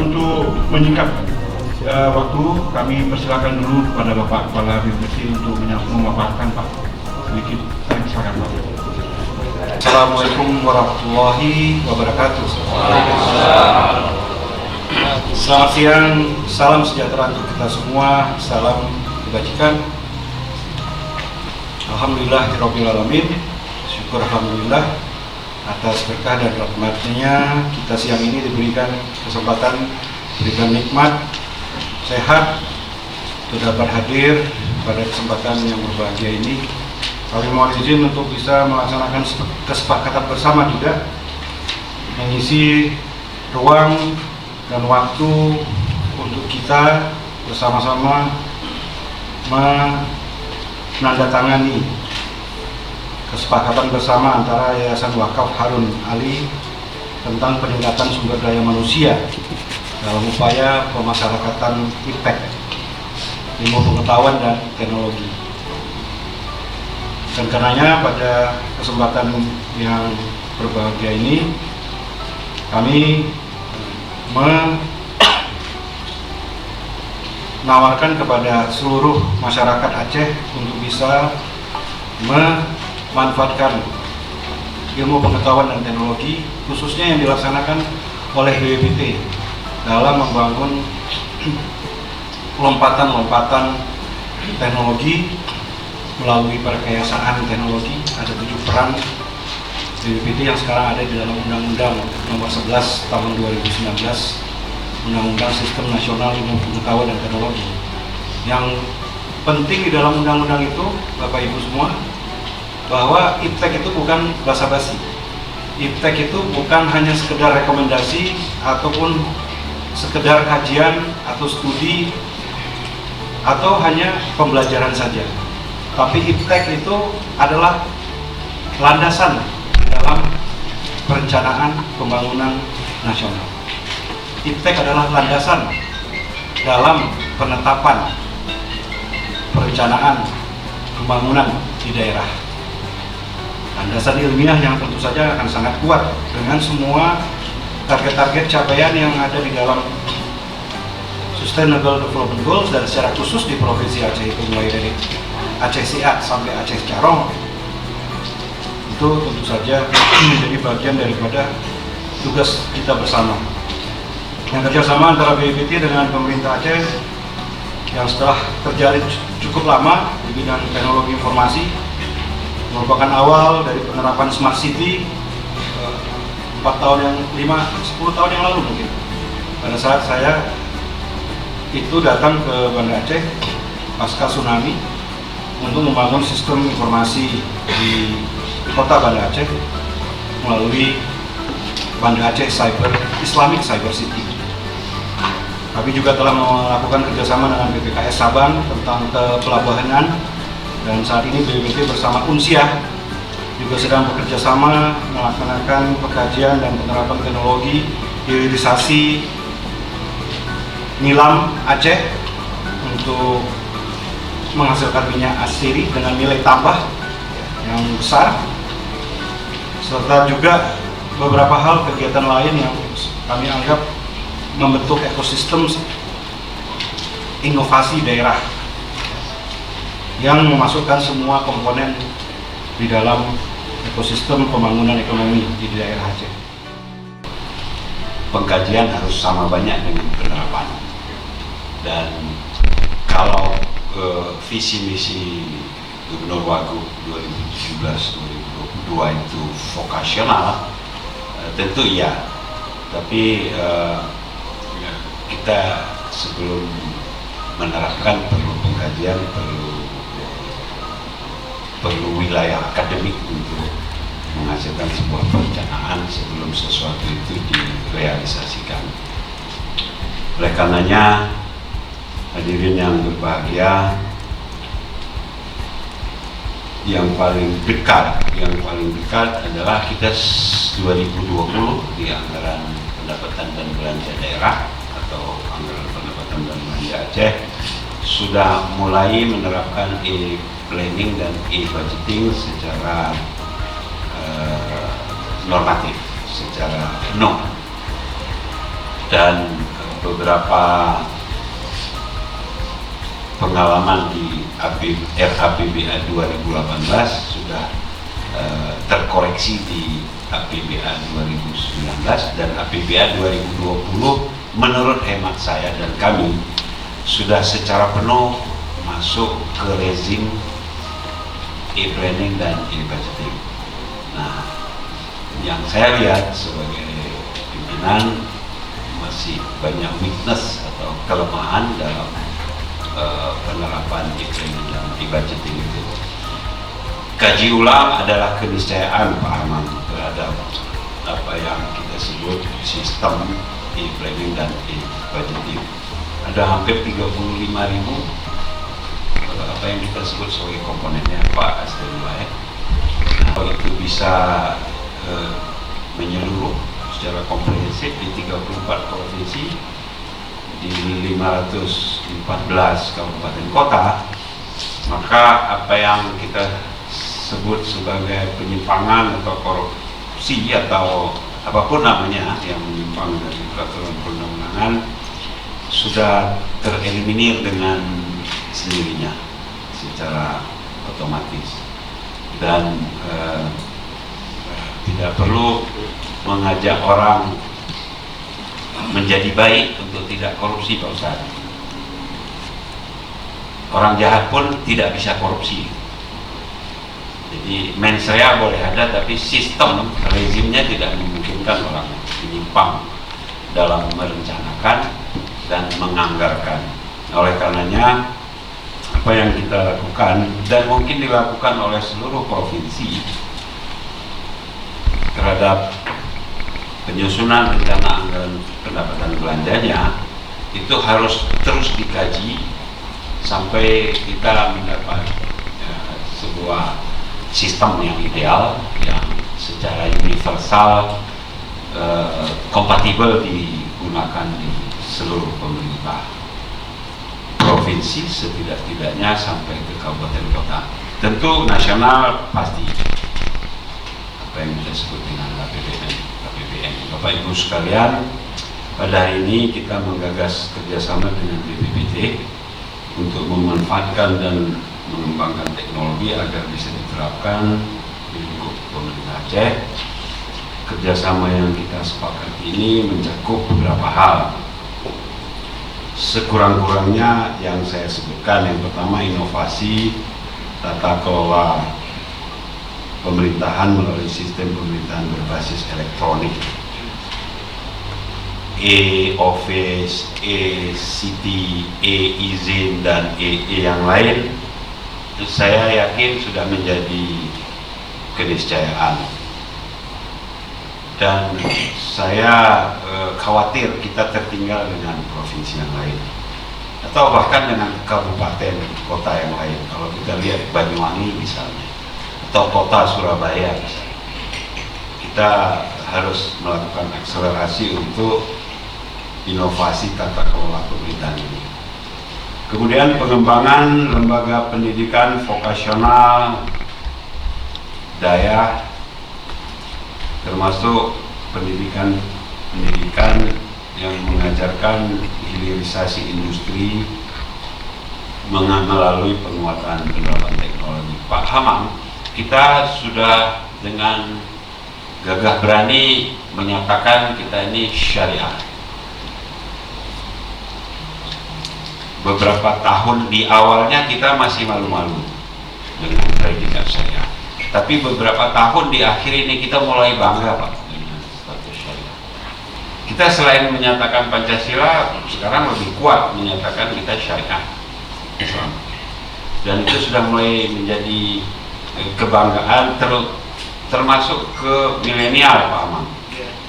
Untuk menyingkat waktu, kami persilakan dulu kepada Bapak Kepala BPT untuk memaparkan Pak sedikit. Silakan Pak. Assalamualaikum warahmatullahi wabarakatuh. Selamat siang, salam sejahtera untuk kita semua, salam kebajikan. Alhamdulillahirabbil alamin. Syukur alhamdulillah atas berkah dan rahmatnya kita siang ini diberikan kesempatan, diberikan nikmat, sehat untuk dapat hadir pada kesempatan yang berbahagia ini. Kami mohon izin untuk bisa melaksanakan kesepakatan bersama juga mengisi ruang dan waktu untuk kita bersama-sama menandatangani kesepakatan bersama antara Yayasan Wakaf Harun Ali tentang peningkatan sumber daya manusia dalam upaya pemasyarakatan IPTEK, ilmu pengetahuan dan teknologi. Dan karenanya pada kesempatan yang berbahagia ini kami menawarkan kepada seluruh masyarakat Aceh untuk bisa memanfaatkan ilmu pengetahuan dan teknologi khususnya yang dilaksanakan oleh BPT dalam membangun lompatan-lompatan teknologi melalui perekayasaan teknologi. Ada 7 peran BPT yang sekarang ada di dalam Undang-Undang Nomor 11 Tahun 2019, Undang-Undang Sistem Nasional Ilmu Pengetahuan dan Teknologi. Yang penting di dalam undang-undang itu, Bapak Ibu semua, bahwa IPTEK itu bukan basa-basi. IPTEK itu bukan hanya sekedar rekomendasi ataupun sekedar kajian atau studi atau hanya pembelajaran saja. Tapi IPTEK itu adalah landasan dalam perencanaan pembangunan nasional. IPTEK adalah landasan dalam penetapan perencanaan pembangunan di daerah. Landasan ilmiah yang tentu saja akan sangat kuat dengan semua target-target capaian yang ada di dalam Sustainable Development Goals, dan secara khusus di Provinsi Aceh itu mulai dari Aceh Siak sampai Aceh Carong itu tentu saja menjadi bagian daripada tugas kita bersama. Yang kerjasama antara BPT dengan pemerintah Aceh yang setelah terjalin cukup lama di bidang teknologi informasi merupakan awal dari penerapan Smart City 10 tahun yang lalu mungkin. Pada saat saya itu datang ke Banda Aceh pasca tsunami untuk membangun sistem informasi di kota Banda Aceh melalui Banda Aceh Islamic Cyber City. Kami juga telah melakukan kerjasama dengan BPKS Sabang tentang kepelabuhanan, dan saat ini BPT bersama Unsiah juga sedang bekerja sama melaksanakan pengkajian dan penerapan teknologi hilirisasi Nilam Aceh untuk menghasilkan minyak asiri dengan nilai tambah yang besar, serta juga beberapa hal kegiatan lain yang kami anggap membentuk ekosistem inovasi daerah yang memasukkan semua komponen di dalam ekosistem pembangunan ekonomi di daerah Aceh. Pengkajian harus sama banyak dengan penerapan, dan kalau visi misi Gubernur Wagub 2017-2022 itu vokasional, tentu iya, tapi kita sebelum menerapkan perlu pengkajian, perlu wilayah akademik untuk menghasilkan sebuah perencanaan sebelum sesuatu itu direalisasikan. Oleh karenanya, hadirin yang berbahagia, yang paling dekat adalah kita 2020 di anggaran pendapatan dan belanja daerah atau anggaran pendapatan dan belanja Aceh sudah mulai menerapkan e-planning dan e-budgeting secara normatif, secara penuh, dan beberapa pengalaman di RAPBA 2018 sudah terkoreksi di APBA 2019, dan APBA 2020 menurut hemat saya dan kami sudah secara penuh masuk ke rezim e-planning dan e-budgeting. Nah, yang saya lihat sebagai pimpinan masih banyak weakness atau kelemahan dalam penerapan e-planning dan e-budgeting itu. Kaji ulang adalah keniscayaan Pak Arman terhadap apa yang kita sebut sistem e-planning dan e-budgeting. Ada hampir 35.000 apa yang kita sebut sebagai komponennya Pak Astagfirullah. Nah, itu bisa menyeluruh secara komprehensif di 34 provinsi, di 514 kabupaten kota, maka apa yang kita sebut sebagai penyimpangan atau korupsi atau apapun namanya yang menyimpang dari peraturan perundang-undangan sudah tereliminir dengan sendirinya secara otomatis, dan tidak perlu mengajak orang menjadi baik untuk tidak korupsi, Pak Ustadz. Orang jahat pun tidak bisa korupsi. Jadi mens rea boleh ada, tapi sistem rezimnya tidak memungkinkan orang menyimpang dalam merencanakan dan menganggarkan. Oleh karenanya, apa yang kita lakukan dan mungkin dilakukan oleh seluruh provinsi terhadap penyusunan rencana anggaran pendapatan belanjanya itu harus terus dikaji sampai kita mendapat sebuah sistem yang ideal, yang secara universal kompatibel digunakan di seluruh pemerintah provinsi, setidak-tidaknya sampai ke kabupaten kota. Tentu nasional pasti apa yang kita sebut dengan APBN. Bapak Ibu sekalian, pada hari ini kita menggagas kerjasama dengan BPPT untuk memanfaatkan dan mengembangkan teknologi agar bisa diterapkan di lingkup pemerintah Aceh. Kerjasama yang kita sepakati ini mencakup beberapa hal. Sekurang-kurangnya yang saya sebutkan, yang pertama inovasi tata kelola pemerintahan melalui sistem pemerintahan berbasis elektronik, e-office, e-city, e-izin, dan yang lain. Itu saya yakin sudah menjadi keniscayaan, dan saya khawatir kita tertinggal dengan provinsi yang lain atau bahkan dengan kabupaten kota yang lain. Kalau kita lihat Banyuwangi misalnya, atau kota Surabaya misalnya, kita harus melakukan akselerasi untuk inovasi tata kelola pemerintahan ini. Kemudian pengembangan lembaga pendidikan vokasional daya, termasuk pendidikan yang mengajarkan hilirisasi industri melalui penguatan penerapan teknologi. Pak Hamam, kita sudah dengan gagah berani menyatakan kita ini syariah. Beberapa tahun di awalnya kita masih malu-malu dengan predikat syariah. Tapi beberapa tahun di akhir ini kita mulai bangga, Pak, dengan status syariah. Kita selain menyatakan Pancasila, sekarang lebih kuat menyatakan kita syariah Islam. Dan itu sudah mulai menjadi kebanggaan termasuk ke milenial, Pak Amang.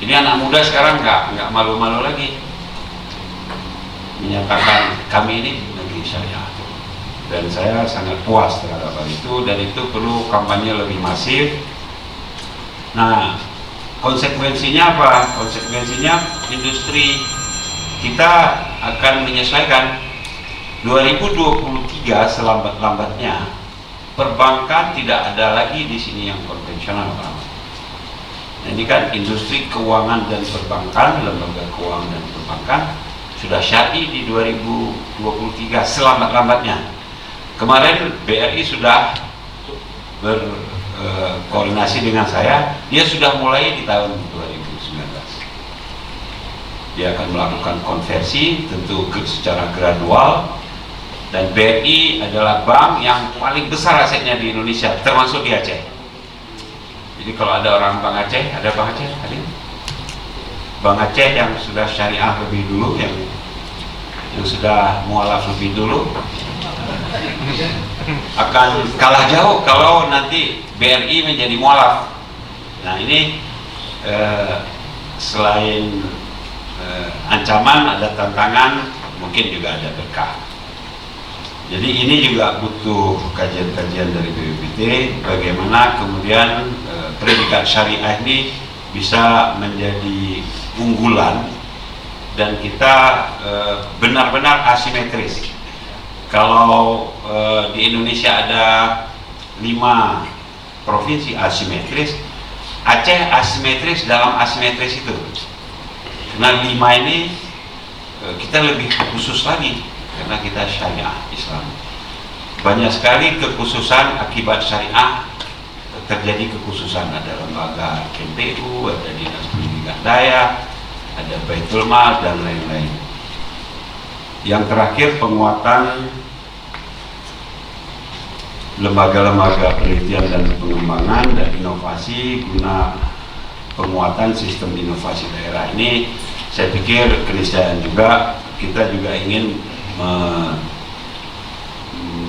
Jadi anak muda sekarang nggak malu-malu lagi menyatakan kami ini negeri syariah. Dan saya sangat puas terhadap hal itu, dan itu perlu kampanye lebih masif. Nah, konsekuensinya apa? Konsekuensinya industri kita akan menyesuaikan. 2023 selambat-lambatnya perbankan tidak ada lagi di sini yang konvensional, Pak. Nah, ini kan industri keuangan dan perbankan, lembaga keuangan dan perbankan sudah syar'i di 2023 selambat-lambatnya. Kemarin BRI sudah berkoordinasi dengan saya, dia sudah mulai di tahun 2019. Dia akan melakukan konversi tentu secara gradual, dan BRI adalah bank yang paling besar asetnya di Indonesia, termasuk di Aceh. Jadi kalau ada orang Bank Aceh, ada Bank Aceh hadir. Bank Aceh yang sudah syariah lebih dulu, yang sudah mualaf lebih dulu, akan kalah jauh kalau nanti BRI menjadi mualaf. Nah, ini selain ancaman, ada tantangan, mungkin juga ada berkah. Jadi ini juga butuh kajian-kajian dari BPPT, bagaimana kemudian predikat syariah ini bisa menjadi unggulan, dan kita benar-benar asimetris. Kalau di Indonesia ada 5 provinsi asimetris, Aceh asimetris dalam asimetris itu. Karena 5 ini kita lebih khusus lagi, karena kita syariah Islam. Banyak sekali kekhususan akibat syariah, terjadi kekhususan. Ada lembaga MPU, ada dinas pendidikan daya, ada Baitul Mal, dan lain-lain. Yang terakhir, penguatan lembaga-lembaga penelitian dan pengembangan dan inovasi guna penguatan sistem inovasi daerah ini. Saya pikir keniscayaan juga, kita juga ingin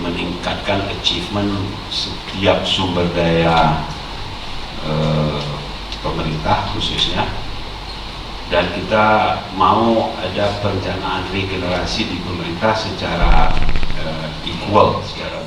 meningkatkan achievement setiap sumber daya pemerintah khususnya, dan kita mau ada perencanaan regenerasi di pemerintah secara equal, secara